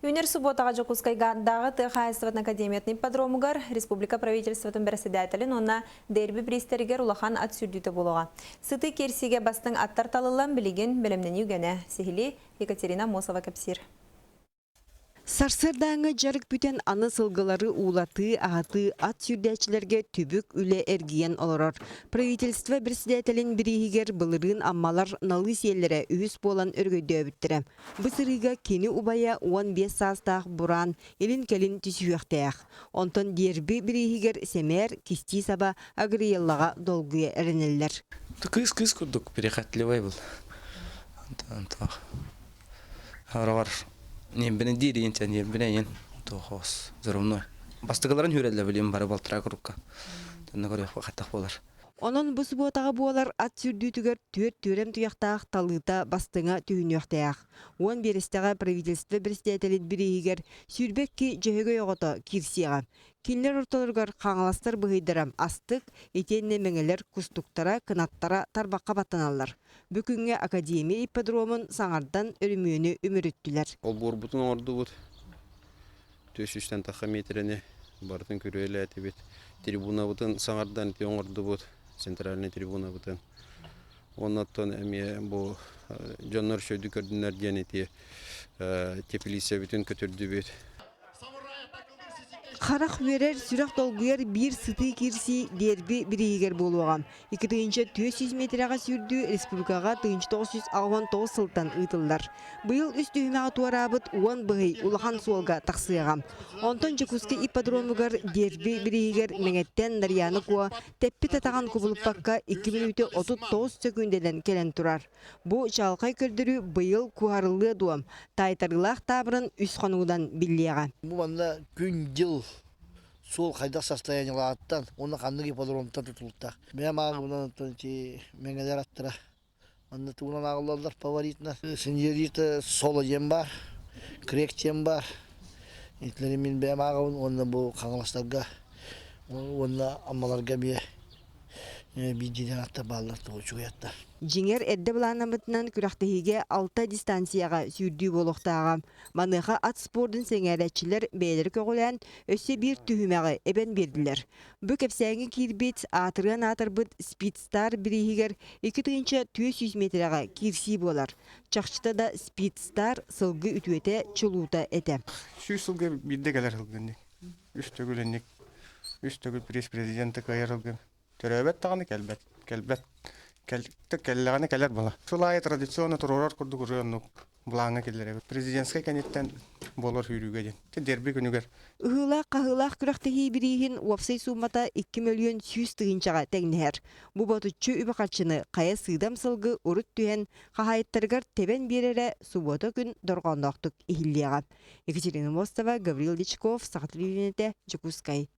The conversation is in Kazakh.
Юнер субботаға Жокускайдағы Тыхайстватын академиятын ипподромугар республика правительствотын председателин онна дерби пристеригер улахан ат сүрдүйті болуға. Сыты керсиге бастың аттар талылан білеген білімнен югені. Сехили Екатерина Мосова кәпсир. Сарсырдаңы жарык бүтен аны сылгылары улаты, ағаты, ат сүрдәчілерге түбік үлі әргиен олорор. Правительство председателин бірігер бұлырын аммалар налы селлері үйіс болан өргөйді өбіттірі. Бұсырыға кені убая 15 састақ бұран, елін-келін түсуяқтаяқ. Онтон дерби бірігер семер, кисти саба агриеллаға долгуя әрінелер. Кыз күрдік, перехатливай бұл. Небені дейін тән, небені ең тоғыз зұрымной. Бастығыларын хүрелі білем бары балтыра күрікка. Тәнні көрек қаттақ болар. Onun bu subotağı bualar at sürdüğütüger törem tuyaqtaq talığıta bastığına tühünüyaqtayaq. On beristəğə pravительство председателин бірігер сүрбек ки жөһөгө yoğota kirsiyağa. Kinler ortalargar қаңаластар бұғыйдырам астық, етенне меңелер кустуктара, кынаттара тарбаққа баттаналар. Бүкінге академия ипподромын саңардан өрімүйіні өміріттілер. Ол борбутын орды бұд. 300-тен таққа метріне бардың көрелі әтебет. Трибуна бұтын саңардан тен орды бұд. Центральный трибуна бұтын. Оннаттан әме бұл жоннар шөйді көрдінлер денеті тепілесе бүтін көтірді бет. Қарақ верер сүрақ долгуер bir sıtı kirsi derbi bireyger boluğam. 2-400 metreға сүрді республикаға 1999 сылтан ұйтылдар. Бұйыл үст үймеға туарабыт 10 бұғый улахан суолға тақсыяғам. Онтон Жокуска ипподромугар дерби бірейгер меңеттен дарияны куа тәппі татаған күбіліппаққа 2 минуты 39 секундеден келен тұрар. Бұ жалқай көрдірі бұйыл куарылы дуам. Тайтарылақ табырын үс қанудан біллеға. Бұл манда күн жыл сол қайдақ состояниялы аттан, оны қандық ипподромтан тұтылықтақ. Мен мағымынан меңелер аттыра. Манда туынан ағылалар фаворитна. Сеньорита соло жем бар, крек жем бар. Етлері мен бәм ағымын, оны бұл қаңыластарға, оны аммаларға бейдеден атта балыларды ұчуға ятта. Жеңер әдді бұланамытынан күрақтығыге 6 дистанцияға сүрдүй болуқтаға. Маныға ат спордың сеңәрәтчілер бәйлер көғілән өсі бір түхімәғі әбен берділер. Бүк әпсәңі кирбет атырған атырбыт спидстар бірігер 2-300 метрға кирси болар. Чақшыта да спидстар сылғы үтуеті чылуыта әті. Сүй сылғы бірде кәлер сылғынник. Үстігіл пресс-президенті қайыр сылғы. Төрөбет тағаны кәлбет. Кәлләғаны кәлер бала. Сулай традиционы тұрорар күрді күргеннік бұлаңа келдері. Президентскай кәнеттен болар үйріге ден. Дерби күнігер. Үхілақ қағылақ күрақтығы бірейін уапсай суммата 2 миллион 100 тығынчаға тәңнер. Бұ батытчы үбіқатшыны қая сыдам сылғы ұрыт түйен қағайыттарғар тебен берері суббота күн дұрғандақтық ихіллеға. Екатерина Мостова, Гаврил Дичков, Сағатыр Юнеті, Жокускай.